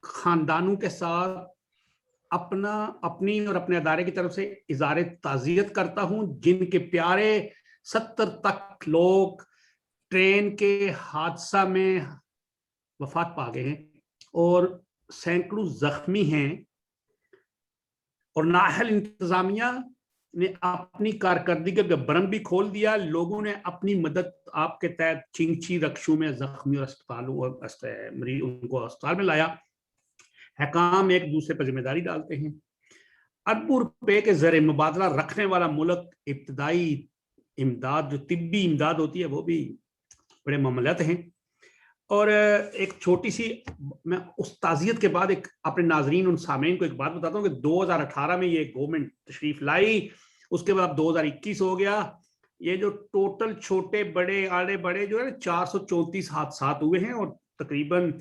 خاندانوں کے ساتھ اپنی اور اپنے ادارے کی طرف سے اظہار تعزیت کرتا ہوں جن کے پیارے 70 تک لوگ ٹرین کے حادثہ میں وفات پا گئے ہیں اور سینکڑوں زخمی ہیں، اور نااہل انتظامیہ نے اپنی کارکردگی کا برم بھی کھول دیا. لوگوں نے اپنی مدد آپ کے تحت چنگچی رکشوں میں زخمی اور مریض ان کو اسپتال میں لایا. حکام ایک دوسرے پر ذمہ داری ڈالتے ہیں. اربوں روپے کے زر مبادلہ رکھنے والا ملک ابتدائی امداد جو طبی امداد ہوتی ہے وہ بھی بڑے مملت ہیں. اور ایک چھوٹی سی میں اس تعزیت کے بعد ایک اپنے ناظرین ان سامعین کو ایک بات بتاتا ہوں کہ 2018 میں یہ گورنمنٹ تشریف لائی، اس کے بعد 2021 ہو گیا. یہ جو ٹوٹل چھوٹے بڑے آڑے بڑے جو ہے 434 حادثات ہوئے ہیں اور تقریباً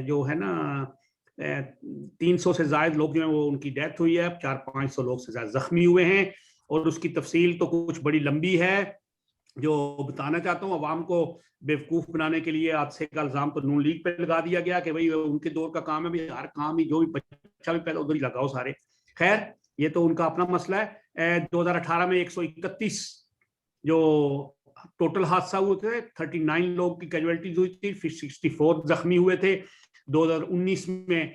جو ہے نا 300 سے زائد لوگ جو ہیں وہ ان کی ڈیتھ ہوئی ہے، 400-500 لوگ سے زیادہ زخمی ہوئے ہیں. اور اس کی تفصیل تو کچھ بڑی لمبی ہے جو بتانا چاہتا ہوں. عوام کو بیوقوف بنانے کے لیے حادثے کا الزام تو نون لیگ پہ لگا دیا گیا کہ بھائی ان کے دور کا کام ہے، بھی ہر کام ہی جو بھی بچہ بھی پیدا ادھر ہی لگاؤ سارے. خیر یہ تو ان کا اپنا مسئلہ ہے. 2018 میں 131 جو ٹوٹل حادثہ ہوئے تھے، 39 لوگ کی کیجویلٹیز ہوئی تھی، پھر 64 زخمی ہوئے تھے. 2019 میں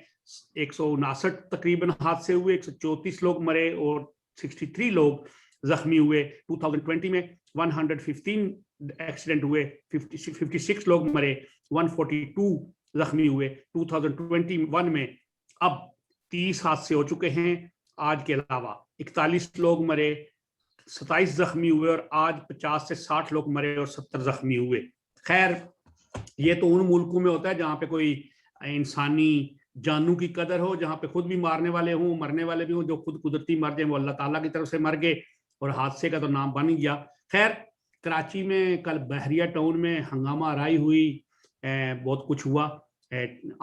159 تقریباً حادثے ہوئے، 134 لوگ مرے اور 63 لوگ زخمی ہوئے. 2020 میں 115 ایکسیڈنٹ ہوئے، 56 لوگ مرے، 142 زخمی ہوئے. 2021 میں اب 30 حادثے ہو چکے ہیں آج کے علاوہ، 41 لوگ مرے، 27 زخمی ہوئے، اور آج 50 سے 60 لوگ مرے اور 70 زخمی ہوئے. خیر یہ تو ان ملکوں میں ہوتا ہے جہاں پہ کوئی انسانی جانوں کی قدر ہو، جہاں پہ خود بھی مارنے والے ہوں، مرنے والے بھی ہوں. جو خود قدرتی مر جائیں وہ اللہ تعالیٰ کی طرف سے مر گئے اور حادثے کا تو نام بن گیا. خیر کراچی میں کل بحریہ ٹاؤن میں ہنگامہ آرائی ہوئی، بہت کچھ ہوا،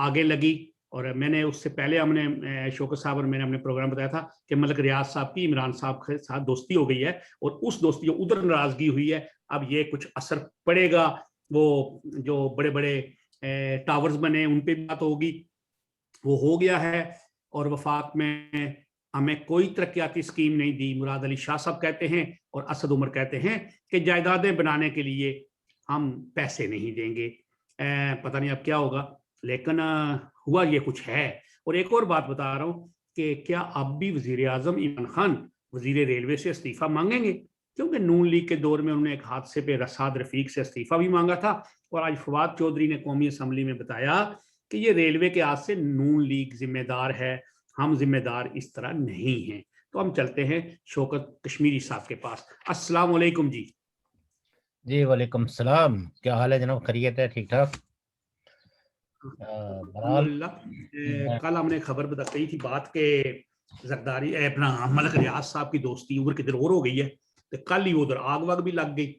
آگے لگی. اور میں نے اس سے پہلے ہم نے شوکت صاحب اور میں نے اپنے پروگرام بتایا تھا کہ ملک ریاض صاحب کی عمران صاحب کے ساتھ دوستی ہو گئی ہے اور اس دوستی ادھر ناراضگی ہوئی ہے. اب یہ کچھ اثر پڑے گا، وہ جو بڑے بڑے ٹاورز بنے ان پہ بات ہوگی، وہ ہو گیا ہے. اور وفاق میں ہمیں کوئی ترقیاتی اسکیم نہیں دی. مراد علی شاہ صاحب کہتے ہیں اور اسد عمر کہتے ہیں کہ جائیدادیں بنانے کے لیے ہم پیسے نہیں دیں گے. پتہ نہیں اب کیا ہوگا، لیکن ہوا یہ کچھ ہے. اور ایک اور بات بتا رہا ہوں کہ کیا اب بھی وزیر اعظم عمران خان وزیر ریلوے سے استعفیٰ مانگیں گے؟ کیونکہ نون لیگ کے دور میں انہوں نے ایک حادثے پہ رساد رفیق سے استعفیٰ بھی مانگا تھا. اور آج فواد چودھری نے قومی اسمبلی میں بتایا کہ یہ ریلوے کے حادثے نون لیگ ذمہ دار ہے، ہم ذمہ دار اس طرح نہیں ہیں. تو ہم چلتے ہیں شوکت کشمیری صاحب کے پاس. السلام علیکم جی. جی وعلیکم السلام، کیا حال ہے جناب؟ خیریت ہے؟ ٹھیک ٹھاک؟ الحمدللہ. کل ہم نے خبر بتائی تھی بات کے زرداری اپنا ملک ریاض صاحب کی دوستی ادھر کدھر اور ہو گئی ہے، تو کل ہی ادھر آگ واگ بھی لگ گئی.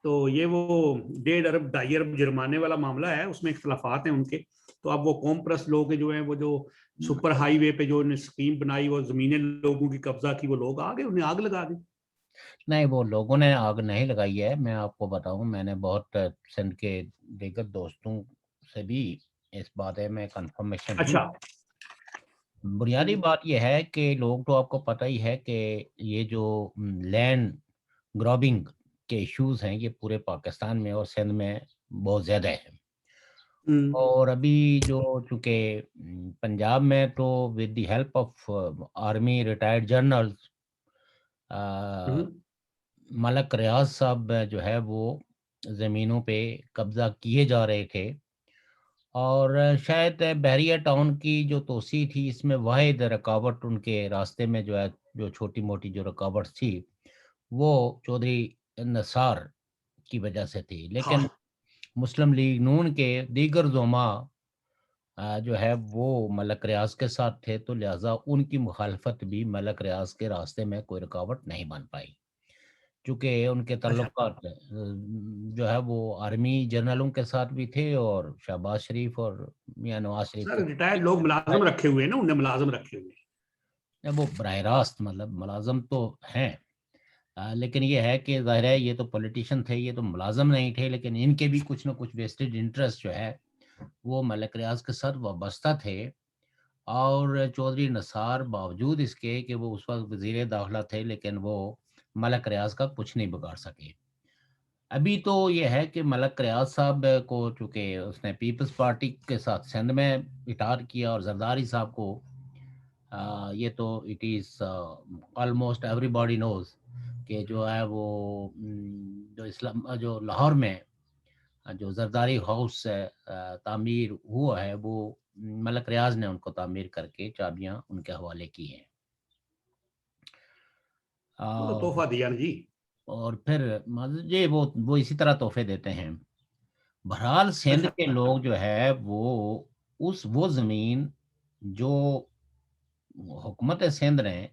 تو یہ وہ 1.5 ارب 2.5 ارب جرمانے والا معاملہ ہے، اس میں اختلافات ہیں ان کے. تو اب وہ قوم پرست لوگ جو ہیں، وہ جو سپر ہائی وے پہ جو اسکیم بنائی، وہ زمینیں لوگوں کی قبضہ کی، وہ لوگ آ گئے انہیں آگ لگا دی. نہیں، وہ لوگوں نے آگ نہیں لگائی ہے. میں آپ کو بتاؤں، میں نے بہت سندھ کے دیگر دوستوں سے بھی اس بارے میں کنفرمیشن لی. بنیادی بات یہ ہے کہ لوگ تو آپ کو پتہ ہی ہے کہ یہ جو لینڈ گرابنگ کے ایشوز ہیں یہ پورے پاکستان میں اور سندھ میں بہت زیادہ ہیں. اور ابھی جو چونکہ پنجاب میں تو with the help of army retired general Malik Riaz صاحب جو ہے وہ زمینوں پہ قبضہ کیے جا رہے تھے. اور شاید بحریہ ٹاؤن کی جو توسیع تھی اس میں واحد رکاوٹ ان کے راستے میں جو ہے، جو چھوٹی موٹی جو رکاوٹ تھی وہ چودھری نثار کی وجہ سے تھی. لیکن مسلم لیگ نون کے دیگر زعماء جو ہے وہ ملک ریاض کے ساتھ تھے، تو لہٰذا ان کی مخالفت بھی ملک ریاض کے راستے میں کوئی رکاوٹ نہیں بن پائی، چونکہ ان کے تعلقات جو ہے وہ آرمی جنرلوں کے ساتھ بھی تھے اور شہباز شریف اور میاں نواز شریف کے ریٹائرڈ لوگ ملازم رکھے ہوئے ہیں نا، انہیں ملازم رکھے ہوئے، وہ براہ راست مطلب ملازم تو ہیں. لیکن یہ ہے کہ ظاہر ہے یہ تو پولیٹیشین تھے، یہ تو ملازم نہیں تھے، لیکن ان کے بھی کچھ نہ کچھ ویسٹڈ انٹرسٹ جو ہے وہ ملک ریاض کے ساتھ وابستہ تھے، اور چودھری نثار باوجود اس کے کہ وہ اس وقت وزیر داخلہ تھے، لیکن وہ ملک ریاض کا کچھ نہیں بگاڑ سکے۔ ابھی تو یہ ہے کہ ملک ریاض صاحب کو چونکہ اس نے پیپلز پارٹی کے ساتھ سندھ میں اٹار کیا، اور زرداری صاحب کو یہ تو it is almost everybody knows کہ جو ہے وہ جو اسلام جو لاہور میں جو زرداری ہاؤس تعمیر ہوا ہے، وہ ملک ریاض نے ان کو تعمیر کر کے چابیاں ان کے حوالے کی ہیں۔ وہ تو آ، تحفہ دیا نا جی۔ اور پھر جی وہ اسی طرح تحفے دیتے ہیں۔ بہرحال سندھ کے لوگ جو ہے وہ زمین جو حکومت سندھ نے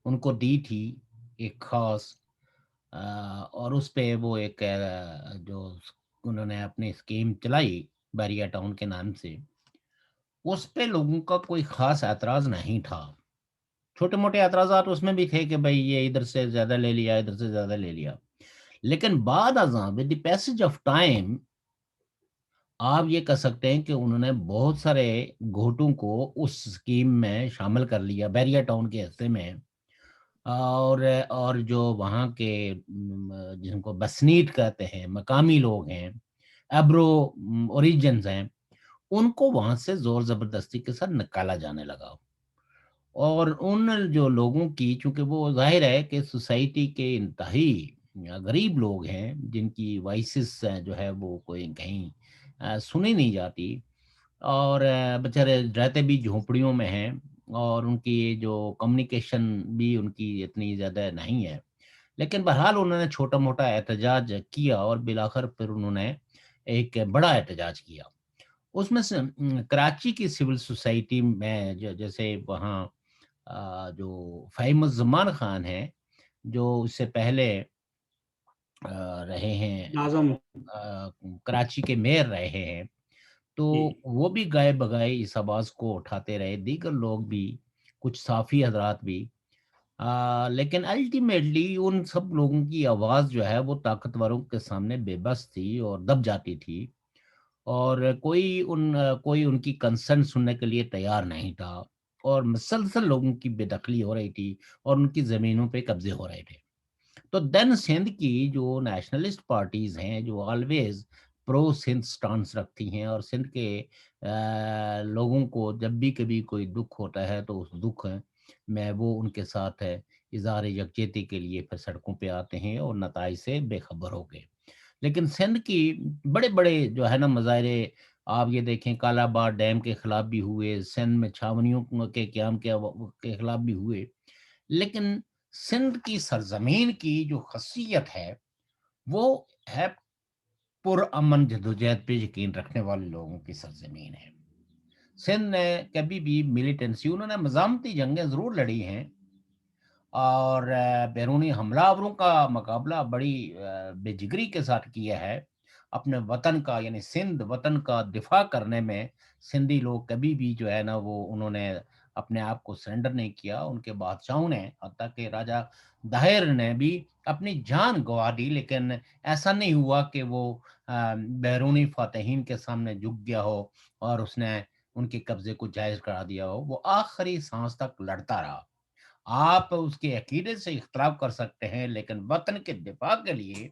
ان کو دی تھی ایک خاص، اور اس پہ وہ ایک جو انہوں نے اپنی اسکیم چلائی بیریا ٹاؤن کے نام سے، اس پہ لوگوں کا کوئی خاص اعتراض نہیں تھا۔ چھوٹے موٹے اعتراضات اس میں بھی تھے کہ بھائی یہ ادھر سے زیادہ لے لیا، ادھر سے زیادہ لے لیا، لیکن بعد ازاں with the passage of time آپ یہ کہہ سکتے ہیں کہ انہوں نے بہت سارے گھوٹوں کو اس اسکیم میں شامل کر لیا بیریا ٹاؤن کے حصے میں، اور جو وہاں کے جن کو بسنیٹ کہتے ہیں، مقامی لوگ ہیں، ایبرو اوریجنز ہیں، ان کو وہاں سے زور زبردستی کے ساتھ نکالا جانے لگا۔ اور ان جو لوگوں کی، چونکہ وہ ظاہر ہے کہ سوسائٹی کے انتہائی غریب لوگ ہیں جن کی وائسز جو ہے وہ کوئی کہیں سنی نہیں جاتی، اور بیچارے رہتے بھی جھونپڑیوں میں ہیں، اور ان کی جو کمیونیکیشن بھی ان کی اتنی زیادہ نہیں ہے، لیکن بہرحال انہوں نے چھوٹا موٹا احتجاج کیا، اور بالآخر پھر انہوں نے ایک بڑا احتجاج کیا۔ اس میں سے کراچی کی سول سوسائٹی میں جیسے وہاں جو فہیم الزمان خان ہیں، جو اس سے پہلے رہے ہیں، ناظم کراچی کے میئر رہے ہیں، تو جی۔ وہ بھی گائے بگائے اس آواز کو اٹھاتے رہے، دیگر لوگ بھی، کچھ صافی حضرات بھی، لیکن الٹیمیٹلی ان سب لوگوں کی آواز جو ہے وہ طاقتوروں کے سامنے بے بس تھی اور دب جاتی تھی، اور کوئی ان کی کنسرن سننے کے لیے تیار نہیں تھا، اور مسلسل لوگوں کی بے دخلی ہو رہی تھی، اور ان کی زمینوں پہ قبضے ہو رہے تھے۔ تو دین سندھ کی جو نیشنلسٹ پارٹیز ہیں، جو آلویز پرو سندھ سٹانس رکھتی ہیں، اور سندھ کے لوگوں کو جب بھی کبھی کوئی دکھ ہوتا ہے تو اس دکھ میں وہ ان کے ساتھ ہے اظہار یکجہتی کے لیے پھر سڑکوں پہ آتے ہیں، اور نتائج سے بے خبر ہو گئے۔ لیکن سندھ کی بڑے بڑے جو ہے نا مظاہرے، آپ یہ دیکھیں کالا آباد ڈیم کے خلاف بھی ہوئے، سندھ میں چھاونیوں کے قیام کے خلاف بھی ہوئے، لیکن سندھ کی سرزمین کی جو خاصیت ہے وہ ہے پرامن جدوجہد پہ یقین رکھنے والے لوگوں کی سرزمین ہے۔ سندھ نے کبھی بھی ملیٹنسی، انہوں نے مزاحمتی جنگیں ضرور لڑی ہیں، اور بیرونی حملہ آوروں کا مقابلہ بڑی بے جگری کے ساتھ کیا ہے۔ اپنے وطن کا، یعنی سندھ وطن کا دفاع کرنے میں سندھی لوگ کبھی بھی جو ہے نا وہ انہوں نے اپنے آپ کو سرنڈر نہیں کیا۔ ان کے بادشاہوں نے، حتیٰ کہ راجہ داہر نے بھی اپنی جان گوا دی، لیکن ایسا نہیں ہوا کہ وہ بیرونی فاتحین کے سامنے جھک گیا ہو اور اس نے ان کے قبضے کو جائز کرا دیا ہو۔ وہ آخری سانس تک لڑتا رہا۔ آپ اس کے عقیدے سے اختلاف کر سکتے ہیں، لیکن وطن کے دفاع کے لیے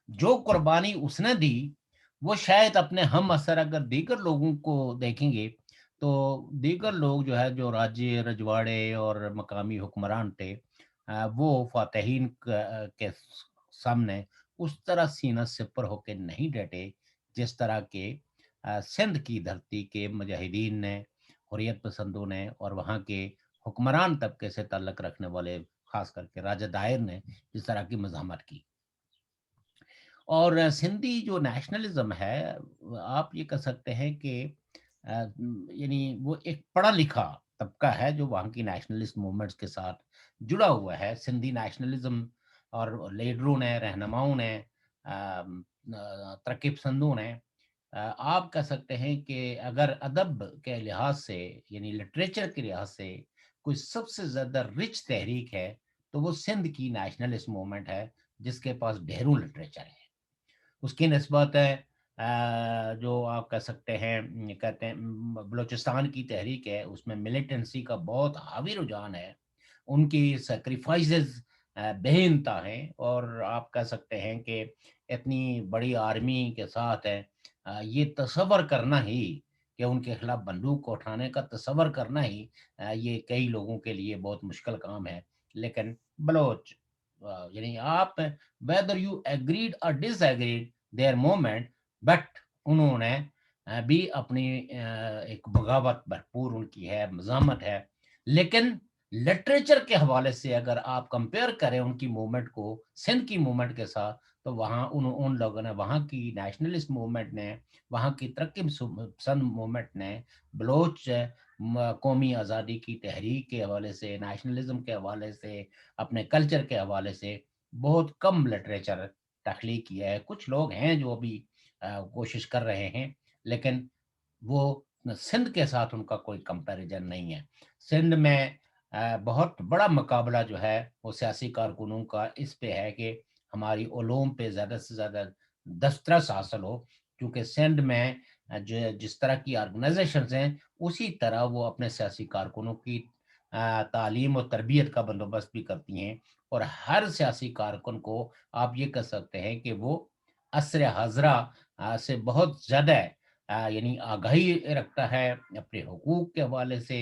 جو قربانی اس نے دی، وہ شاید اپنے ہم اثر اگر دیگر لوگوں کو دیکھیں گے تو دیگر لوگ جو ہے، جو راجے رجواڑے اور مقامی حکمران تھے، وہ فاتحین کے سامنے اس طرح سینہ سپر ہو کے نہیں ڈٹے جس طرح کے سندھ کی دھرتی کے مجاہدین نے، حریت پسندوں نے، اور وہاں کے حکمران طبقے سے تعلق رکھنے والے، خاص کر کے راجہ دائر نے جس طرح کی مزاحمت کی۔ اور سندھی جو نیشنلزم ہے، آپ یہ کہہ سکتے ہیں کہ یعنی وہ ایک پڑھا لکھا طبقہ ہے جو وہاں کی نیشنلسٹ موومنٹس کے ساتھ جڑا ہوا ہے۔ سندھی نیشنلزم اور لیڈروں نے، رہنماؤں نے، ترقی پسندوں نے، آپ کہہ سکتے ہیں کہ اگر ادب کے لحاظ سے، یعنی لٹریچر کے لحاظ سے کوئی سب سے زیادہ رچ تحریک ہے تو وہ سندھ کی نیشنلسٹ موومنٹ ہے، جس کے پاس ڈھیروں لٹریچر ہے۔ اس کی نسبت ہے جو آپ کہہ سکتے ہیں کہتے ہیں بلوچستان کی تحریک ہے، اس میں ملیٹنسی کا بہت حاوی رجحان ہے، ان کی سیکریفائسز بے انتہا ہیں، اور آپ کہہ سکتے ہیں کہ اتنی بڑی آرمی کے ساتھ ہے، یہ تصور کرنا ہی کہ ان کے خلاف بندوق کو اٹھانے کا تصور کرنا ہی یہ کئی لوگوں کے لیے بہت مشکل کام ہے۔ لیکن بلوچ یعنی آپ whether you agreed or disagreed their movement، but انہوں نے بھی اپنی ایک بغاوت بھرپور ان کی ہے، مزاحمت ہے۔ لیکن لٹریچر کے حوالے سے اگر آپ کمپیئر کریں ان کی موومنٹ کو سندھ کی موومنٹ کے ساتھ، تو وہاں ان لوگوں نے، وہاں کی نیشنلسٹ موومنٹ نے، وہاں کی ترقی پسند موومنٹ نے بلوچ قومی آزادی کی تحریک کے حوالے سے، نیشنلزم کے حوالے سے، اپنے کلچر کے حوالے سے بہت کم لٹریچر تخلیق کیا ہے۔ کچھ لوگ ہیں جو ابھی کوشش کر رہے ہیں، لیکن وہ سندھ کے ساتھ ان کا کوئی کمپیریزن نہیں ہے۔ سندھ میں بہت بڑا مقابلہ جو ہے وہ سیاسی کارکنوں کا اس پہ ہے کہ ہماری علوم پہ زیادہ سے زیادہ دسترس حاصل ہو، کیونکہ سندھ میں جو جس طرح کی آرگنائزیشنز ہیں، اسی طرح وہ اپنے سیاسی کارکنوں کی تعلیم و تربیت کا بندوبست بھی کرتی ہیں، اور ہر سیاسی کارکن کو آپ یہ کہہ سکتے ہیں کہ وہ عصر حاضرہ سے بہت زیادہ یعنی آگاہی رکھتا ہے اپنے حقوق کے حوالے سے،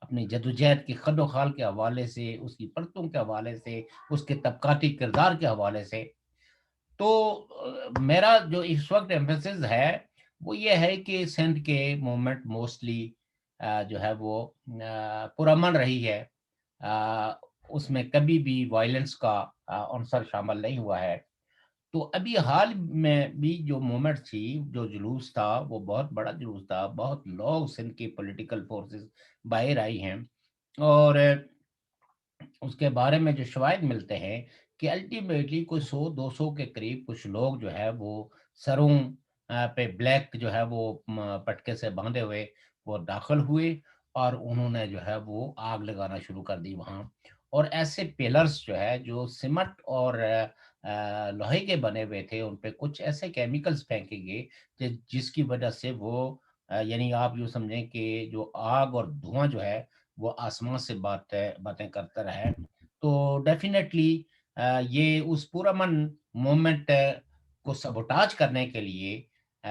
اپنی جدوجہد کی خد و خال کے حوالے سے، اس کی پرتوں کے حوالے سے، اس کے طبقاتی کردار کے حوالے سے۔ تو میرا جو اس وقت ایمفیسس ہے وہ یہ ہے کہ سندھ کے موومنٹ موسٹلی جو ہے وہ پرامن رہی ہے، اس میں کبھی بھی وائلنس کا عنصر شامل نہیں ہوا ہے۔ تو ابھی حال میں بھی جو موومنٹ تھی، جو جلوس تھا، وہ بہت بڑا جلوس تھا، بہت لوگ سندھ کی پولیٹیکل فورسز باہر آئی ہیں، اور اس کے بارے میں جو شواہد ملتے ہیں کہ الٹیمیٹلی کوئی 100-200 کے قریب کچھ لوگ جو ہے وہ سروں پہ بلیک جو ہے وہ پٹکے سے باندھے ہوئے وہ داخل ہوئے، اور انہوں نے جو ہے وہ آگ لگانا شروع کر دی وہاں، اور ایسے پیلرز جو ہے جو سیمنٹ اور لوہے کے بنے ہوئے تھے، ان پہ کچھ ایسے کیمیکلز پھینکے گئے جس کی وجہ سے وہ یعنی آپ یوں سمجھیں کہ جو آگ اور دھواں جو ہے وہ آسمان سے باتیں کرتا رہے۔ تو ڈیفینیٹلی یہ اس پورامن موومنٹ کو سبوٹاج کرنے کے لیے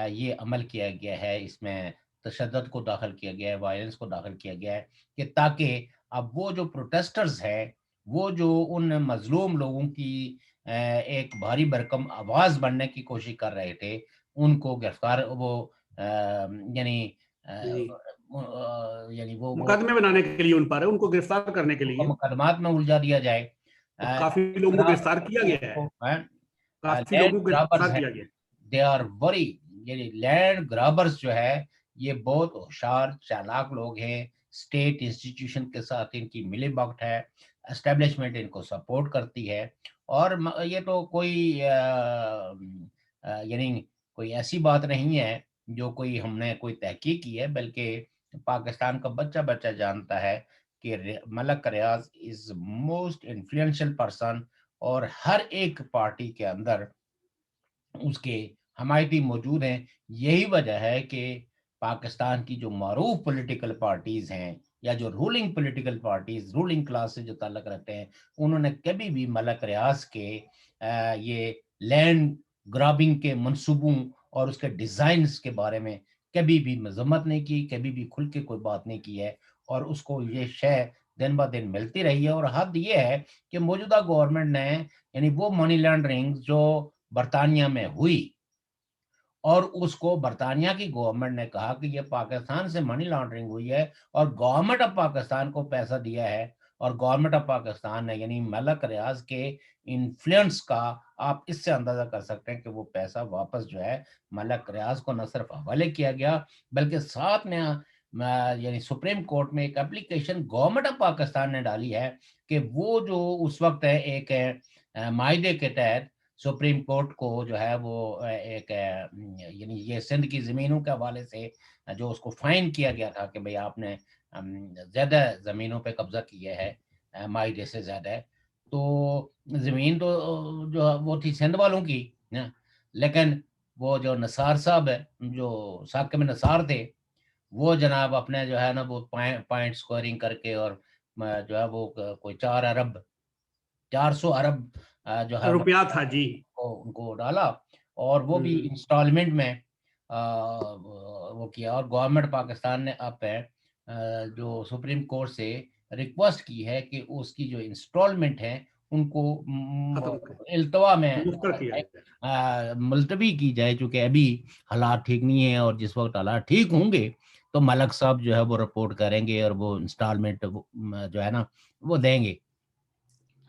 یہ عمل کیا گیا ہے، اس میں تشدد کو داخل کیا گیا ہے، وائلنس کو داخل کیا گیا ہے، کہ تاکہ اب وہ جو پروٹیسٹرز ہیں، وہ جو ان مظلوم لوگوں کی ایک بھاری بھرکم آواز بننے کی کوشش کر رہے تھے، ان کو گرفتار وہ یعنی جی، یعنی وہ مقدمے بنانے کے لیے ان پر، ان کو گرفتار کرنے کے لیے، مقدمات میں الجھا دیا جائے۔ اور کافی لوگوں کو گرفتار کیا گیا ہے، کافی لینڈ لوگوں کو گرابرز گرفتار ہیں، کیا گیا ہے۔ دے آر وری، یعنی لینڈ گرابرز جو ہے یہ بہت ہوشیار چالاک لوگ ہیں، اسٹیٹ انسٹیٹیوشن کے ساتھ ان کی ملی بھگت ہے، اسٹیبلشمنٹ ان کو سپورٹ کرتی ہے، اور یہ تو کوئی یعنی کوئی ایسی بات نہیں ہے جو کوئی ہم نے کوئی تحقیق کی ہے، بلکہ پاکستان کا بچہ بچہ جانتا ہے کہ ملک ریاض از موسٹ انفلوئنشل پرسن، اور ہر ایک پارٹی کے اندر اس کے حمایتی موجود ہیں۔ یہی وجہ ہے کہ پاکستان کی جو معروف پولیٹیکل پارٹیز ہیں، یا جو ruling political parties ruling class سے جو تعلق رکھتے ہیں، انہوں نے کبھی بھی ملک ریاض کے یہ لینڈ گرابنگ کے منصوبوں اور اس کے ڈیزائنز کے بارے میں کبھی بھی مذمت نہیں کی، کبھی بھی کھل کے کوئی بات نہیں کی ہے، اور اس کو یہ شے دن بہ دن ملتی رہی ہے۔ اور حد یہ ہے کہ موجودہ گورنمنٹ نے یعنی وہ منی لانڈرنگ جو برطانیہ میں ہوئی، اور اس کو برطانیہ کی گورنمنٹ نے کہا کہ یہ پاکستان سے منی لانڈرنگ ہوئی ہے، اور گورنمنٹ آف پاکستان کو پیسہ دیا ہے، اور گورنمنٹ آف پاکستان نے یعنی ملک ریاض کے انفلوئنس کا آپ اس سے اندازہ کر سکتے ہیں کہ وہ پیسہ واپس جو ہے ملک ریاض کو نہ صرف حوالے کیا گیا، بلکہ ساتھ میں یعنی سپریم کورٹ میں ایک اپلیکیشن گورنمنٹ آف پاکستان نے ڈالی ہے کہ وہ جو اس وقت ہے ایک معاہدے کے تحت سپریم کورٹ کو جو ہے وہ ایک یعنی یہ سندھ کی زمینوں کے حوالے سے جو اس کو فائن کیا گیا تھا کہ بھئی آپ نے زیادہ زمینوں پہ قبضہ کیا ہے، معاہدے سے زیادہ ہے، تو زمین تو جو وہ تھی سندھ والوں کی، لیکن وہ جو نثار صاحب ہے, جو ثاقب نثار تھے, وہ جناب اپنے جو ہے نا وہ پوائنٹ سکورنگ کر کے, اور جو ہے وہ کوئی 400 ارب جو ہے وہ روپیہ تھا جی. ان کو ڈالا, اور وہ بھی انسٹالمنٹ میں وہ کیا. اور گورنمنٹ پاکستان نے اب جو سپریم کورٹ سے ریکویسٹ کی ہے کہ اس کی جو انسٹالمنٹ ہے ان کو التوا میں ملتوی کی جائے, چونکہ ابھی حالات ٹھیک نہیں ہیں, اور جس وقت حالات ٹھیک ہوں گے تو ملک صاحب جو ہے وہ رپورٹ کریں گے اور وہ انسٹالمنٹ جو ہے نا وہ دیں گے.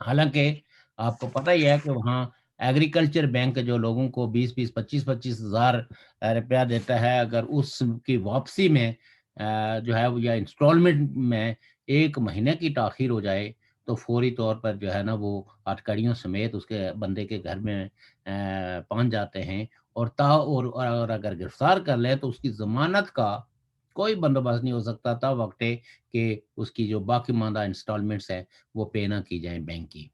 حالانکہ آپ کو پتہ ہی ہے کہ وہاں ایگریکلچر بینک جو لوگوں کو 20-25 ہزار روپیہ دیتا ہے, اگر اس کی واپسی میں جو ہے یا انسٹالمنٹ میں 1 مہینے کی تاخیر ہو جائے تو فوری طور پر جو ہے نا وہ ہتھکڑیوں سمیت اس کے بندے کے گھر میں پہنچ جاتے ہیں, اور اگر گرفتار کر لے تو اس کی ضمانت کا کوئی بندوبست نہیں ہو سکتا تھا وقت کہ اس کی جو باقی ماندہ انسٹالمنٹس ہیں وہ پے نہ کی جائیں بینک کی.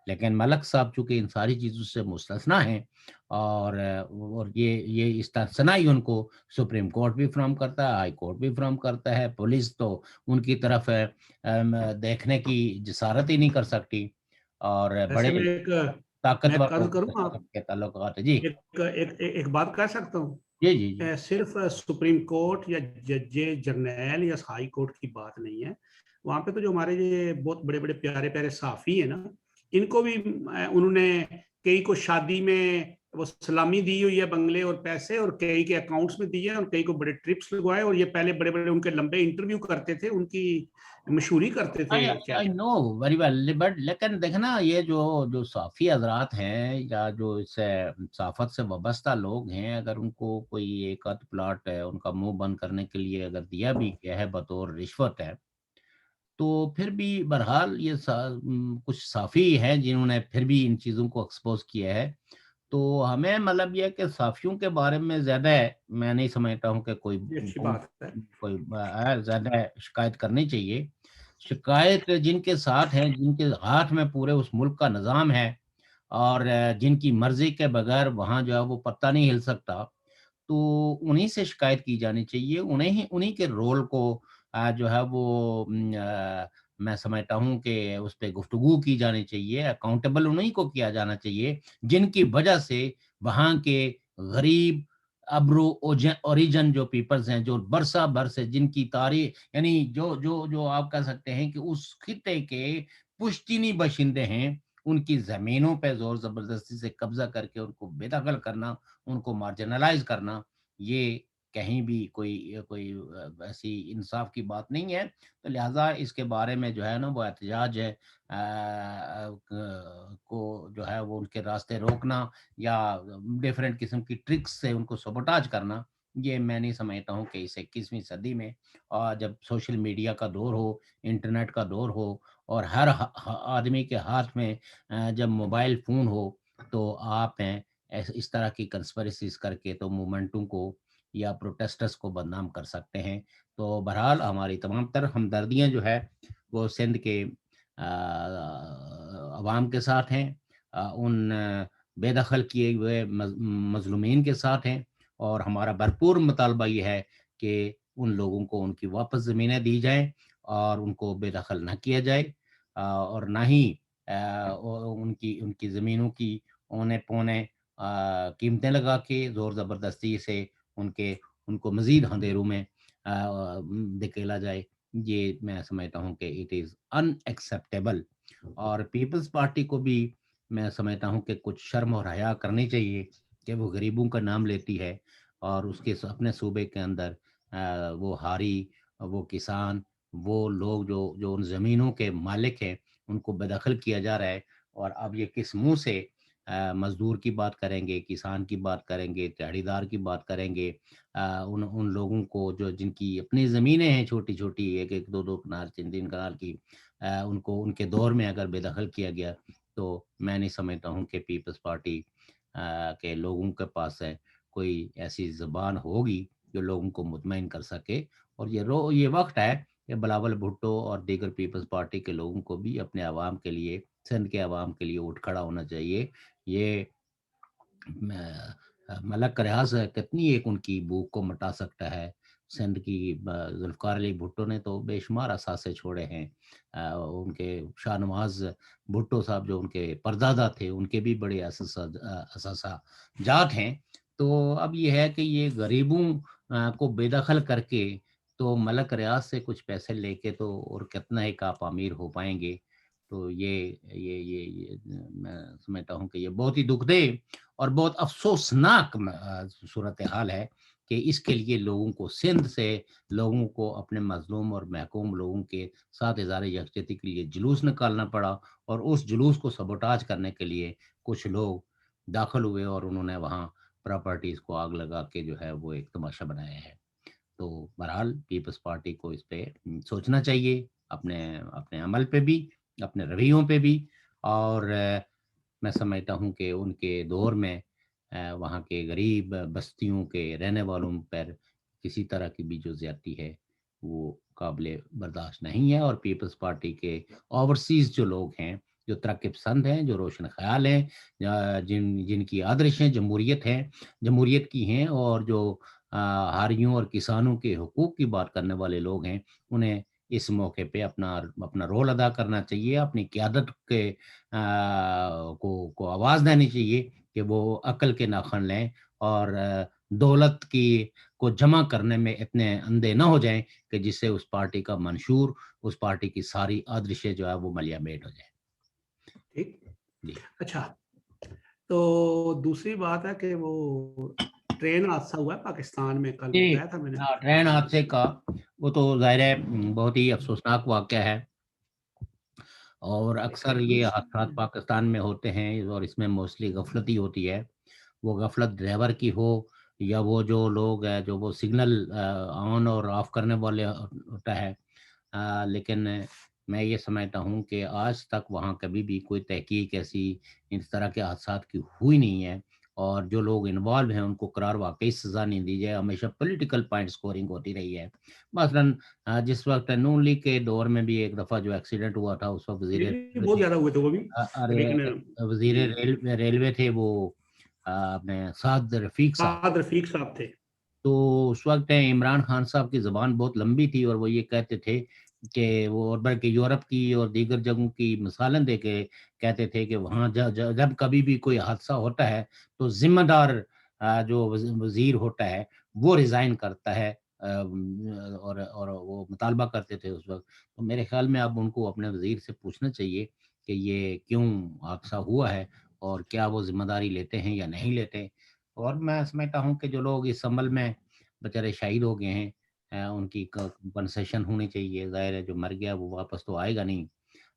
لیکن ملک صاحب چونکہ ان ساری چیزوں سے مستثنا ہیں, اور یہ استثنا ہی ان کو سپریم کورٹ بھی فراہم کرتا ہے, ہائی کورٹ بھی فراہم کرتا ہے, پولیس تو ان کی طرف دیکھنے کی جسارت ہی نہیں کر سکتی, اور بڑے طاقتور کے تعلقات. جی ایک بات کہہ سکتا ہوں, جی جی جی صرف سپریم کورٹ یا جج جرنیل یا ہائی کورٹ کی بات نہیں ہے, وہاں پہ تو جو ہمارے یہ بہت بڑے بڑے پیارے پیارے صحافی ہیں نا, ان کو بھی انہوں نے کئی کو شادی میں وہ سلامی دی ہوئی ہے, بنگلے اور پیسے, اور کئی کے اکاؤنٹس میں دیے, اور کئی کو بڑے ٹرپس لگوائے, اور یہ پہلے بڑے بڑے ان کے لمبے انٹرویو کرتے تھے, ان کی مشہوری کرتے تھے. I know very well, but لیکن دیکھنا یہ جو صحافی حضرات ہیں یا جو اس صحافت سے وابستہ لوگ ہیں, اگر ان کو کوئی ایک آدھ پلاٹ ہے ان کا منہ بند کرنے کے لیے اگر دیا بھی گیا ہے بطور رشوت ہے, تو پھر بھی بہرحال یہ کچھ صحافی ہیں جنہوں نے پھر بھی ان چیزوں کو ایکسپوز کیا ہے. تو ہمیں مطلب یہ کہ صحافیوں کے بارے میں زیادہ میں نہیں سمجھتا ہوں کہ کوئی زیادہ شکایت کرنی چاہیے. شکایت جن کے ساتھ ہے, جن کے ہاتھ میں پورے اس ملک کا نظام ہے, اور جن کی مرضی کے بغیر وہاں جو ہے وہ پتہ نہیں ہل سکتا, تو انہی سے شکایت کی جانی چاہیے. انہی کے رول کو جو ہے وہ میں سمجھتا ہوں کہ اس پہ گفتگو کی جانی چاہیے, اکاؤنٹیبل انہی کو کیا جانا چاہیے جن کی وجہ سے وہاں کے غریب ابرو اوریجن جو پیپلز ہیں, جو برسہ برس ہے, جن کی تاریخ یعنی جو آپ کہہ سکتے ہیں کہ اس خطے کے پشتینی باشندے ہیں, ان کی زمینوں پہ زور زبردستی سے قبضہ کر کے ان کو بے دخل کرنا, ان کو مارجنلائز کرنا, یہ کہیں بھی کوئی ایسی انصاف کی بات نہیں ہے. تو لہٰذا اس کے بارے میں جو ہے نا وہ احتجاج ہے کو جو ہے وہ ان کے راستے روکنا یا ڈیفرنٹ قسم کی ٹرکس سے ان کو سبوٹاج کرنا, یہ میں نہیں سمجھتا ہوں کہ اس 21ویں صدی میں, اور جب سوشل میڈیا کا دور ہو, انٹرنیٹ کا دور ہو, اور ہر آدمی کے ہاتھ میں جب موبائل فون ہو, تو آپ ہیں اس طرح کی کنسپریسیز کر کے تو موومنٹوں کو یا پروٹیسٹرز کو بدنام کر سکتے ہیں. تو بہرحال ہماری تمام تر ہمدردیاں جو ہے وہ سندھ کے عوام کے ساتھ ہیں, ان بے دخل کیے ہوئے مظلومین کے ساتھ ہیں, اور ہمارا بھرپور مطالبہ یہ ہے کہ ان لوگوں کو ان کی واپس زمینیں دی جائیں اور ان کو بے دخل نہ کیا جائے, اور نہ ہی ان کی زمینوں کی اونے پونے قیمتیں لگا کے زور زبردستی سے ان کو مزید اندھیروں میں دھکیلا جائے. یہ میں سمجھتا ہوں کہ اٹ از ان ایکسیپٹیبل, اور پیپلز پارٹی کو بھی میں سمجھتا ہوں کہ کچھ شرم اور حیا کرنی چاہیے کہ وہ غریبوں کا نام لیتی ہے, اور اس کے اپنے صوبے کے اندر وہ ہاری, وہ کسان, وہ لوگ جو ان زمینوں کے مالک ہیں ان کو بے دخل کیا جا رہا ہے. اور اب یہ کس منہ سے مزدور کی بات کریں گے, کسان کی بات کریں گے, دیہڑی دار کی بات کریں گے, ان لوگوں کو جن کی اپنی زمینیں ہیں چھوٹی چھوٹی 1-1 2-2 کنال 3-3 کنال کی, ان کو ان کے دور میں اگر بے دخل کیا گیا, تو میں نہیں سمجھتا ہوں کہ پیپلز پارٹی کے لوگوں کے پاس ہے کوئی ایسی زبان ہوگی جو لوگوں کو مطمئن کر سکے. اور یہ وقت ہے کہ بلاول بھٹو اور دیگر پیپلز پارٹی کے لوگوں کو بھی اپنے عوام کے لیے, سندھ کے عوام کے لیے اٹھ کھڑا ہونا چاہیے. یہ ملک ریاض کتنی ایک ان کی بھوک کو مٹا سکتا ہے. سندھ کی ذوالفقار علی بھٹو نے تو بے شمار اثاثے چھوڑے ہیں. ان کے شاہ نواز بھٹو صاحب جو ان کے پردادا تھے ان کے بھی بڑے اثاثہ جات ہیں. تو اب یہ ہے کہ یہ غریبوں کو بے دخل کر کے تو ملک ریاض سے کچھ پیسے لے کے تو اور کتنا ایک آپ امیر ہو پائیں گے. تو یہ میں سمجھتا ہوں کہ یہ بہت ہی دکھ دہ اور بہت افسوسناک صورتحال ہے کہ اس کے لیے لوگوں کو سندھ سے لوگوں کو اپنے مظلوم اور محکوم لوگوں کے ساتھ اظہار یکجہتی کے لیے جلوس نکالنا پڑا, اور اس جلوس کو سبوٹاج کرنے کے لیے کچھ لوگ داخل ہوئے اور انہوں نے وہاں پراپرٹیز کو آگ لگا کے جو ہے وہ ایک تماشا بنایا ہے. تو بہرحال پیپلز پارٹی کو اس پہ سوچنا چاہیے, اپنے عمل پہ بھی, اپنے رویوں پہ بھی. اور میں سمجھتا ہوں کہ ان کے دور میں وہاں کے غریب بستیوں کے رہنے والوں پر کسی طرح کی بھی جو زیادتی ہے وہ قابل برداشت نہیں ہے. اور پیپلز پارٹی کے اوورسیز جو لوگ ہیں, جو ترقی پسند ہیں, جو روشن خیال ہیں, جن کی آدرشیں جمہوریت کی ہیں, اور جو ہاریوں اور کسانوں کے حقوق کی بات کرنے والے لوگ ہیں, انہیں اس موقع پہ اپنا رول ادا کرنا چاہیے, اپنی قیادت کے کو آواز دینی چاہیے کہ وہ عقل کے ناخن لیں اور دولت کو جمع کرنے میں اتنے اندھے نہ ہو جائیں کہ جس سے اس پارٹی کا منشور, اس پارٹی کی ساری آدرشیں جو ہے وہ ملیا میٹ ہو جائیں. ٹھیک جی. اچھا, تو دوسری بات ہے کہ وہ ٹرین حادثہ ہوا ہے پاکستان میں, کل بتایا تھا میں نے. ٹرین حادثے کا وہ تو ظاہر ہے بہت ہی افسوسناک واقعہ ہے, اور اکثر یہ حادثات پاکستان میں ہوتے ہیں اور اس میں موسٹلی غفلت ہی ہوتی ہے. وہ غفلت ڈرائیور کی ہو یا وہ جو لوگ ہیں جو وہ سگنل آن اور آف کرنے والے ہوتا ہے. لیکن میں یہ سمجھتا ہوں کہ آج تک وہاں کبھی بھی کوئی تحقیق ایسی اس طرح کے حادثات کی ہوئی نہیں ہے, اور جو لوگ انوالو ہیں ان کو قرار واقعی سزا نہیں دی جائے. ہمیشہ پولیٹیکل پوائنٹ سکورنگ ہوتی رہی ہے. مثلا جس وقت نون لیگ کے دور میں بھی ایک دفعہ جو ایکسیڈنٹ ہوا تھا اس وقت بہت زیادہ ہوئے تھے وہ بھی, وزیر ریلوے تھے وہ اپنے سعد رفیق صاحب تھے. تو اس وقت عمران خان صاحب کی زبان بہت لمبی تھی اور وہ یہ کہتے تھے کہ وہ, اور بلکہ یورپ کی اور دیگر جگہوں کی مثالیں دے کے کہتے تھے کہ وہاں جب کبھی بھی کوئی حادثہ ہوتا ہے تو ذمہ دار جو وزیر ہوتا ہے وہ ریزائن کرتا ہے, اور وہ مطالبہ کرتے تھے اس وقت. تو میرے خیال میں اب ان کو اپنے وزیر سے پوچھنا چاہیے کہ یہ کیوں حادثہ ہوا ہے اور کیا وہ ذمہ داری لیتے ہیں یا نہیں لیتے. اور میں سمجھتا ہوں کہ جو لوگ اس عمل میں بیچارے شہید ہو گئے ہیں ان کی کنسیشن ہونی چاہیے. ظاہر ہے جو مر گیا وہ واپس تو آئے گا نہیں,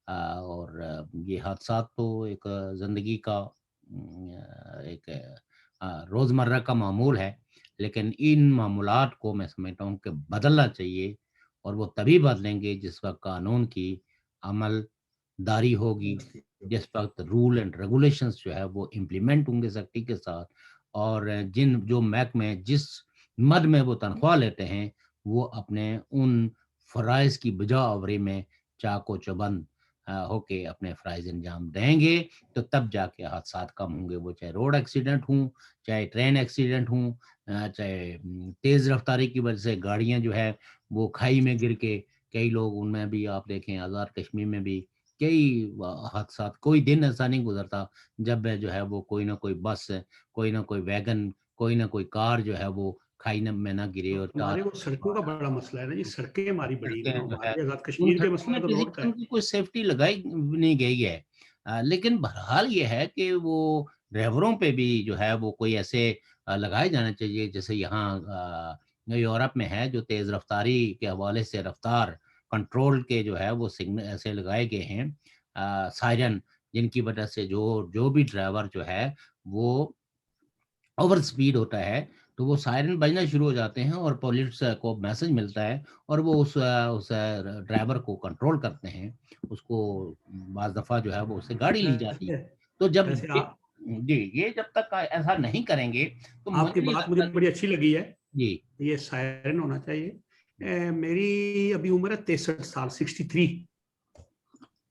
اور یہ حادثات تو ایک زندگی کا ایک روزمرہ کا معمول ہے, لیکن ان معمولات کو میں سمجھتا ہوں کہ بدلنا چاہیے, اور وہ تبھی بدلیں گے جس وقت قانون کی عمل داری ہوگی, جس وقت رول اینڈ ریگولیشنز جو ہے وہ امپلیمنٹ ہوں گے سختی کے ساتھ, اور جو محکمے جس مد میں وہ تنخواہ لیتے ہیں وہ اپنے ان فرائض کی بجا آوری میں چاق و چوبند ہو کے اپنے فرائض انجام دیں گے, تو تب جا کے حادثات کم ہوں گے. وہ چاہے روڈ ایکسیڈنٹ ہوں, چاہے ٹرین ایکسیڈنٹ ہوں, چاہے تیز رفتاری کی وجہ سے گاڑیاں جو ہے وہ کھائی میں گر کے, کئی لوگ ان میں بھی آپ دیکھیں آزاد کشمیر میں بھی کئی حادثات, کوئی دن ایسا نہیں گزرتا جب جو ہے وہ کوئی نہ کوئی بس, کوئی نہ کوئی ویگن, کوئی نہ کوئی کار جو ہے وہ کھائی میں نہ گرے. اور ہمارے وہ سڑکوں کا بڑا مسئلہ ہے نا جی, سڑکیں ہماری بڑی ہیں, جو ہے ہمارے آزاد ان کشمیر کے سڑکوں مسئلہ میں تو کسی روڈ کا قسم ہے. کی کوئی سیفٹی لگائی نہیں گئی ہے. لیکن بہرحال یہ ہے کہ وہ ڈرائیوروں پہ بھی جو ہے وہ کوئی ایسے لگائے جانا چاہیے جیسے یہاں یورپ میں ہے, جو تیز رفتاری کے حوالے سے رفتار کنٹرول کے جو ہے وہ سگنل ایسے لگائے گئے ہیں, سائرن, جن کی وجہ سے جو بھی ڈرائیور جو ہے وہ اوور سپیڈ ہوتا ہے تو وہ سائرن بجنا شروع ہو جاتے ہیں اور پولیس کو میسج ملتا ہے اور وہ اس ڈرائیور کو کنٹرول کرتے ہیں, اس کو بعض دفعہ جو ہے وہ اس سے گاڑی لی جاتی ہے. تو جب یہ جب تک ایسا نہیں کریں گے تو آپ کی بات مجھے بڑی اچھی لگی ہے, جی یہ سائرن ہونا چاہیے. میری ابھی عمر ہے 63 سال, 63.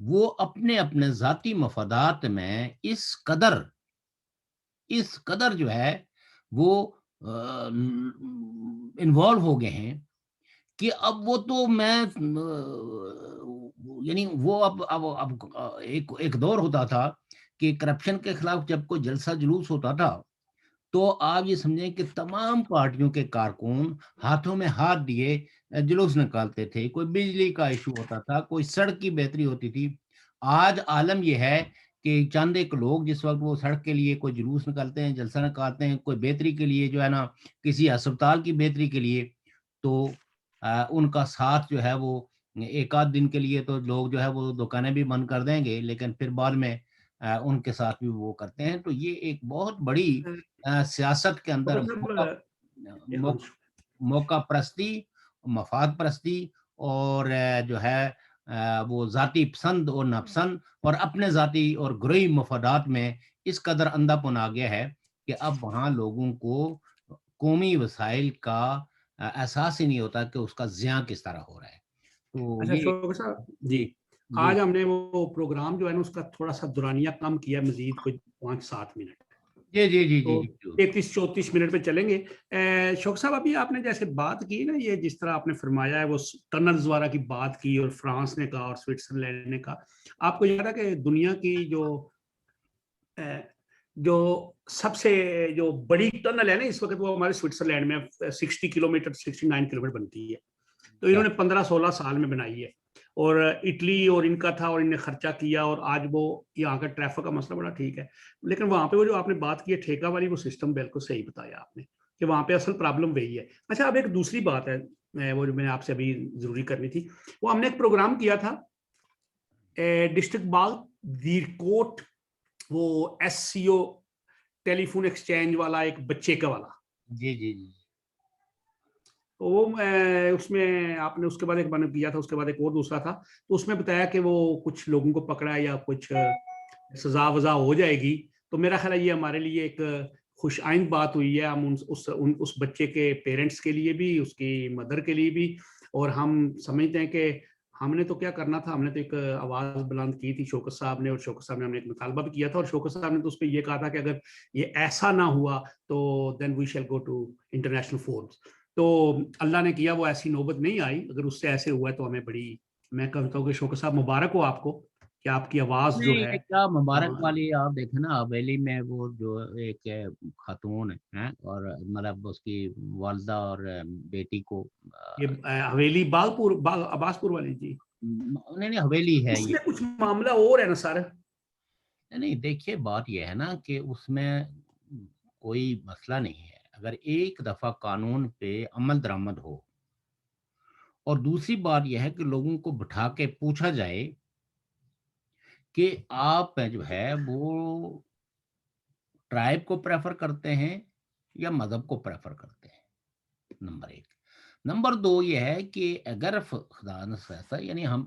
وہ اپنے اپنے ذاتی مفادات میں اس قدر جو ہے وہ انوالو ہو گئے ہیں کہ اب وہ تو میں یعنی وہ اب ایک دور ہوتا تھا کہ کرپشن کے خلاف جب کوئی جلسہ جلوس ہوتا تھا تو آپ یہ سمجھیں کہ تمام پارٹیوں کے کارکن ہاتھوں میں ہاتھ دیے جلوس نکالتے تھے. کوئی بجلی کا ایشو ہوتا تھا, کوئی سڑک کی بہتری ہوتی تھی. آج عالم یہ ہے کہ چند ایک لوگ جس وقت وہ سڑک کے لیے کوئی جلوس نکالتے ہیں, جلسہ نکالتے ہیں, کوئی بہتری کے لیے جو ہے نا, کسی ہسپتال کی بہتری کے لیے, تو ان کا ساتھ جو ہے وہ ایک آدھ دن کے لیے تو لوگ جو ہے وہ دکانیں بھی بند کر دیں گے, لیکن پھر بعد میں ان کے ساتھ بھی وہ کرتے ہیں. تو یہ ایک بہت بڑی سیاست کے اندر ڈاکٹر صاحب ایک منٹ. موقع پرستی, مفاد پرستی اور جو ہے وہ ذاتی پسند اور ناپسند اور اپنے ذاتی اور گروہی مفادات میں اس قدر اندھا پن آ گیا ہے کہ اب وہاں لوگوں کو قومی وسائل کا احساس ہی نہیں ہوتا کہ اس کا زیاں کس طرح ہو رہا ہے. تو اچھا یہ شوکت صاحب جی, جی آج ہم نے وہ پروگرام جو ہے نا اس کا تھوڑا سا دورانیہ کم کیا, مزید کوئی 5-7 منٹ, جی جی جی تو جی جی 33-34 منٹ پہ چلیں گے. شوکت صاحب ابھی آپ نے جیسے بات کی نا, یہ جس طرح آپ نے فرمایا ہے وہ ٹنلز والا کی بات کی, اور فرانس نے کہا اور سوئٹزرلینڈ نے کہا, آپ کو یاد ہے کہ دنیا کی جو سب سے جو بڑی ٹنل ہے نا اس وقت وہ ہمارے سوئٹزرلینڈ میں 60 کلومیٹر 69 کلومیٹر بنتی ہے, تو انہوں نے 15-16 سال میں بنائی ہے, اور اٹلی اور ان کا تھا اور ان نے خرچہ کیا, اور آج وہ یہاں کا ٹریفک کا مسئلہ بڑا ٹھیک ہے. لیکن وہاں پہ وہ جو آپ نے بات کی ہے ٹھیکہ والی, وہ سسٹم بالکل صحیح بتایا آپ نے کہ وہاں پہ اصل پرابلم وہی ہے. اچھا اب ایک دوسری بات ہے وہ جو میں نے آپ سے ابھی ضروری کرنی تھی, وہ ہم نے ایک پروگرام کیا تھا ڈسٹرکٹ باغ دیر کوٹ, وہ ایس سی او ٹیلی فون ایکسچینج والا, ایک بچے کا والا. جی جی جی تو وہ اس میں آپ نے اس کے بعد ایک بند کیا تھا, اس کے بعد ایک اور دوسرا تھا, تو اس میں بتایا کہ وہ کچھ لوگوں کو پکڑا یا کچھ سزا وزا ہو جائے گی. تو میرا خیال ہے یہ ہمارے لیے ایک خوش آئند بات ہوئی ہے, ہم اس بچے کے پیرنٹس کے لیے بھی, اس کی مدر کے لیے بھی, اور ہم سمجھتے ہیں کہ ہم نے تو کیا کرنا تھا, ہم نے تو ایک آواز بلند کی تھی شوکت صاحب نے, اور شوکت صاحب نے ہم نے ایک مطالبہ بھی کیا تھا, اور شوکت صاحب نے تو اس پہ یہ کہا تھا کہ اگر یہ ایسا نہ ہوا تو then we shall go to international forums. تو اللہ نے کیا وہ ایسی نوبت نہیں آئی, اگر اس سے ایسے ہوا ہے تو ہمیں بڑی, میں کہتا ہوں کہ شوکت صاحب مبارک ہو آپ کو کہ آپ کی آواز جو نہیں, ہے. یہ کیا مبارک والی, آپ دیکھیں نا حویلی میں وہ جو ایک خاتون ہے اور مطلب اس کی والدہ اور بیٹی کو, یہ حویلی عباس پور والی جی, نہیں حویلی ہے اس یہ. میں کچھ معاملہ اور ہے نا سر. نہیں دیکھیے بات یہ ہے نا کہ اس میں کوئی مسئلہ نہیں ہے اگر ایک دفعہ قانون پہ عمل درآمد ہو, اور دوسری بات یہ ہے کہ لوگوں کو بٹھا کے پوچھا جائے کہ آپ جو ہے وہ ٹرائب کو پریفر کرتے ہیں یا مذہب کو پریفر کرتے ہیں, نمبر ایک. نمبر دو یہ ہے کہ اگر خدا نخواستہ, یعنی ہم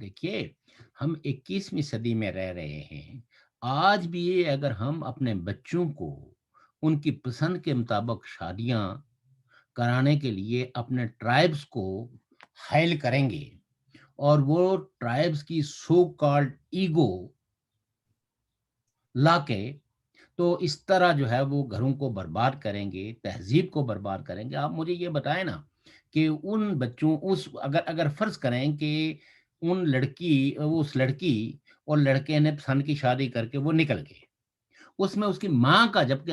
دیکھیے ہم 21ویں صدی میں رہ رہے ہیں, آج بھی اگر ہم اپنے بچوں کو ان کی پسند کے مطابق شادیاں کرانے کے لیے اپنے ٹرائبز کو حائل کریں گے, اور وہ ٹرائبز کی سو کالڈ ایگو لا کے تو اس طرح جو ہے وہ گھروں کو برباد کریں گے, تہذیب کو برباد کریں گے. آپ مجھے یہ بتائیں نا کہ ان بچوں اگر فرض کریں کہ اس لڑکی اور لڑکے نے پسند کی شادی کر کے وہ نکل گئے, اس میں اس کی ماں کا, جبکہ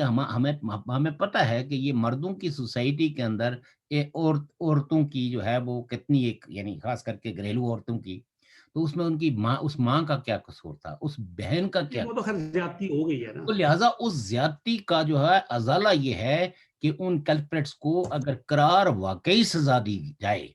ہمیں پتہ ہے کہ یہ مردوں کی سوسائٹی کے اندر عورتوں کی جو ہے وہ کتنی ایک, یعنی خاص کر کے گھریلو عورتوں کی, تو اس میں ان کی ماں, اس ماں کا کیا قصور تھا, اس بہن کا کیا, وہ تو خیر زیادتی ہو گئی ہے نا. تو لہٰذا اس زیادتی کا جو ہے ازالہ یہ ہے کہ ان کلپریٹس کو اگر قرار واقعی سزا دی جائے,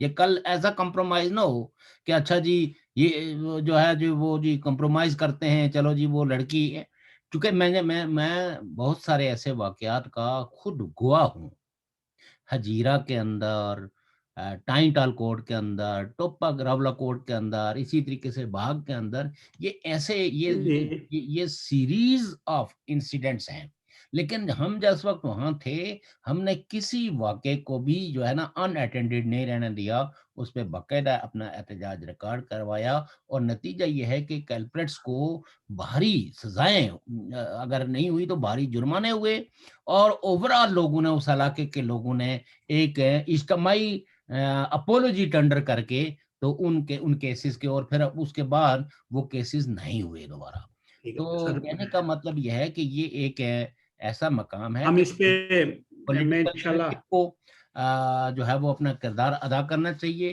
یہ کل ایسا کمپرومائز نہ ہو کہ اچھا جی یہ جو ہے جو وہ جی کمپرومائز کرتے ہیں, چلو جی وہ لڑکی ہے. چونکہ میں بہت سارے ایسے واقعات کا خود گواہ ہوں, ہجیرہ کے اندر, ٹائن ٹال کوٹ کے اندر, ٹوپا گراولا کوٹ کے اندر, اسی طریقے سے باغ کے اندر, یہ ایسے یہ سیریز آف انسیڈنٹس ہیں. لیکن ہم جس وقت وہاں تھے ہم نے کسی واقعے کو بھی جو ہے نا ان اٹینڈڈ نہیں رہنے دیا، اس پہ باقاعدہ اپنا احتجاج ریکارڈ کروایا، اور نتیجہ یہ ہے کہ کلپریٹس کو بھاری سزائیں اگر نہیں ہوئی تو بھاری جرمانے ہوئے، اور اوور آل لوگوں نے، اس علاقے کے لوگوں نے ایک اجتماعی اپولوجی ٹینڈر کر کے تو ان کیسز کے، اور پھر اس کے بعد وہ کیسز نہیں ہوئے دوبارہ۔ ٹھیک ہے تو سر، کہنے کا مطلب یہ ہے کہ یہ ایک ایسا مقام ہے ہم کہ اس پہ میں پولیٹیکل انشاءاللہ لیڈرشپ کو جو ہے وہ اپنا کردار ادا کرنا چاہیے۔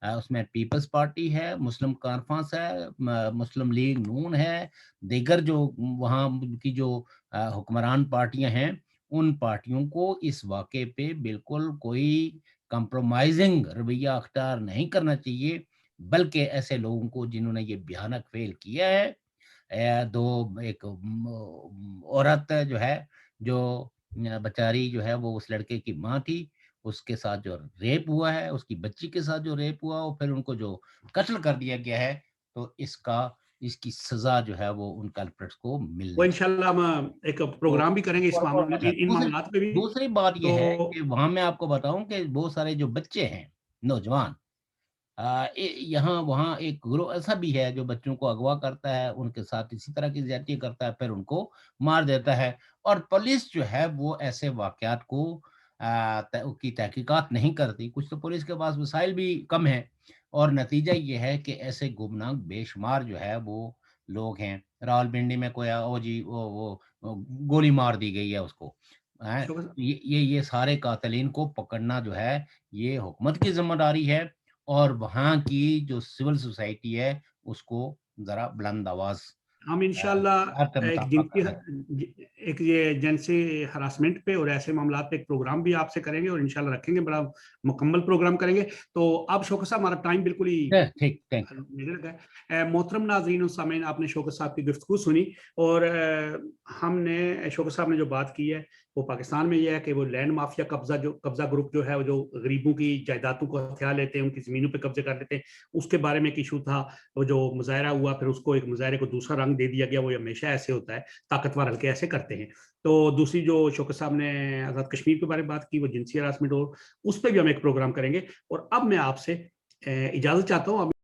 اس میں پیپلز پارٹی ہے، مسلم کانفرنس ہے، مسلم لیگ نون ہے، دیگر جو وہاں کی جو حکمران پارٹیاں ہیں، ان پارٹیوں کو اس واقعے پہ بالکل کوئی کمپرومائزنگ رویہ اختیار نہیں کرنا چاہیے، بلکہ ایسے لوگوں کو جنہوں نے یہ بھیانک فعل کیا ہے، ایک عورت جو ہے، جو بچاری جو ہے وہ اس لڑکے کی ماں تھی، اس کے ساتھ جو ریپ ہوا ہے، اس کی بچی کے ساتھ جو ریپ ہوا، اور پھر ان کو جو قتل کر دیا گیا ہے، تو اس کی سزا جو ہے وہ ان کلپریٹس کو وہ ملنی چاہیے۔ انشاءاللہ ہم ایک تو پروگرام بھی کریں گے اس اور معاملے اچھا، ان معاملات پہ بھی۔ دوسری بات یہ تو ہے کہ وہاں میں آپ کو بتاؤں کہ بہت سارے جو بچے ہیں، نوجوان، یہاں وہاں ایک گروہ ایسا بھی ہے جو بچوں کو اغوا کرتا ہے، ان کے ساتھ اسی طرح کی زیادتی کرتا ہے، پھر ان کو مار دیتا ہے، اور پولیس جو ہے وہ ایسے واقعات کو کی تحقیقات نہیں کرتی۔ کچھ تو پولیس کے پاس وسائل بھی کم ہیں، اور نتیجہ یہ ہے کہ ایسے گمناک بے شمار جو ہے وہ لوگ ہیں۔ راولپنڈی میں کوئی جی وہ گولی مار دی گئی ہے اس کو، شکر یہ سارے قاتلین کو پکڑنا جو ہے یہ حکومت کی ذمہ داری ہے، اور وہاں کی جو سول سوسائٹی ہے اس کو ذرا بلند آواز ہم انشاءاللہ کا ایک مطالبہ کریں۔ ایک یہ جنسی ہراسمنٹ پہ اور ایسے معاملات پہ ایک پروگرام بھی آپ سے کریں گے، اور انشاءاللہ رکھیں گے، بڑا مکمل پروگرام کریں گے۔ تو اب شوکت صاحب ہمارا ٹائم بالکل ہی ٹھیک، تھینک نکل گیا ہے۔ محترم ناظرین و سامعین، آپ نے شوکت صاحب کی گفتگو سنی، اور ہم نے شوکت صاحب نے جو بات کی ہے وہ پاکستان میں یہ ہے کہ وہ لینڈ مافیا قبضہ گروپ جو ہے، وہ جو غریبوں کی جائیدادوں کو ہتھیار لیتے ہیں، ان کی زمینوں پہ قبضے کر لیتے ہیں، اس کے بارے میں ایک ایشو تھا۔ وہ جو مظاہرہ ہوا، پھر اس کو ایک مظاہرے کو دوسرا رنگ دے دیا گیا، وہ ہمیشہ ایسے ہوتا ہے، طاقتور حلقے ایسے کرتے ہیں۔ تو دوسری جو شوکت صاحب نے آزاد کشمیر کے بارے میں بات کی، وہ جنسی ہراسمنٹ، اور اس پہ بھی ہم ایک پروگرام کریں گے۔ اور اب میں آپ سے اجازت چاہتا ہوں۔